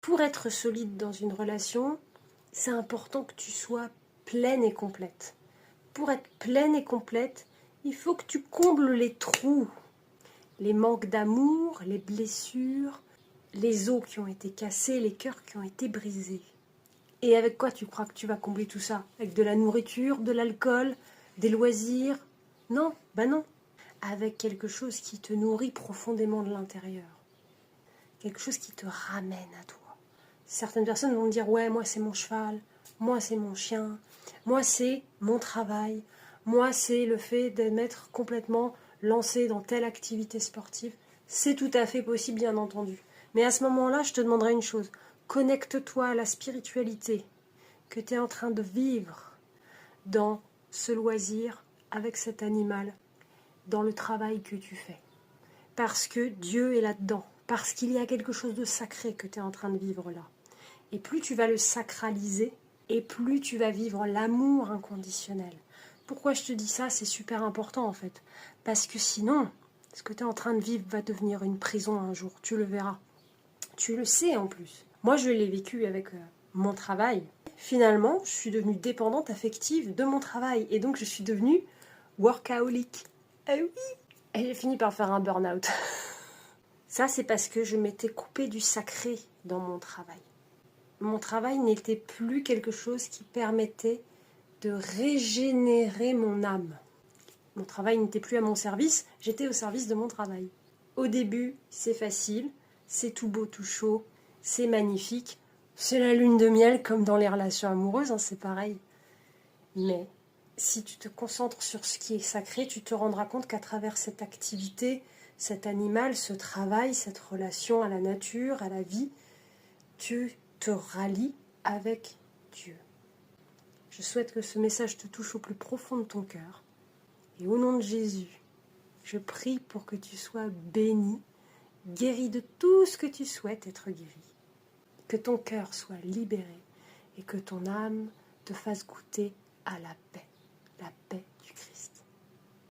Pour être solide dans une relation, c'est important que tu sois pleine et complète. Pour être pleine et complète, il faut que tu combles les trous, les manques d'amour, les blessures, les os qui ont été cassés, les cœurs qui ont été brisés. Et avec quoi tu crois que tu vas combler tout ça? Avec de la nourriture, de l'alcool, des loisirs? Non, non. Avec quelque chose qui te nourrit profondément de l'intérieur. Quelque chose qui te ramène à toi. Certaines personnes vont me dire, ouais, moi c'est mon cheval, moi c'est mon chien, moi c'est mon travail, moi c'est le fait de m'être complètement lancé dans telle activité sportive. C'est tout à fait possible, bien entendu. Mais à ce moment-là, je te demanderai une chose. Connecte-toi à la spiritualité que tu es en train de vivre dans ce loisir avec cet animal, dans le travail que tu fais. Parce que Dieu est là-dedans, parce qu'il y a quelque chose de sacré que tu es en train de vivre là. Et plus tu vas le sacraliser, et plus tu vas vivre l'amour inconditionnel. Pourquoi je te dis ça? C'est super important en fait. Parce que sinon, ce que tu es en train de vivre va devenir une prison un jour. Tu le verras. Tu le sais en plus. Moi, je l'ai vécu avec mon travail. Finalement, je suis devenue dépendante affective de mon travail. Et donc, je suis devenue workaholic. Ah oui! Et j'ai fini par faire un burn-out. Ça, c'est parce que je m'étais coupée du sacré dans mon travail. Mon travail n'était plus quelque chose qui permettait de régénérer mon âme. Mon travail n'était plus à mon service, j'étais au service de mon travail. Au début, c'est facile, c'est tout beau, tout chaud, c'est magnifique. C'est la lune de miel comme dans les relations amoureuses, c'est pareil. Mais si tu te concentres sur ce qui est sacré, tu te rendras compte qu'à travers cette activité, cet animal, ce travail, cette relation à la nature, à la vie, tu te rallies avec Dieu. Je souhaite que ce message te touche au plus profond de ton cœur. Et au nom de Jésus, je prie pour que tu sois béni, guéri de tout ce que tu souhaites être guéri. Que ton cœur soit libéré et que ton âme te fasse goûter à la paix du Christ.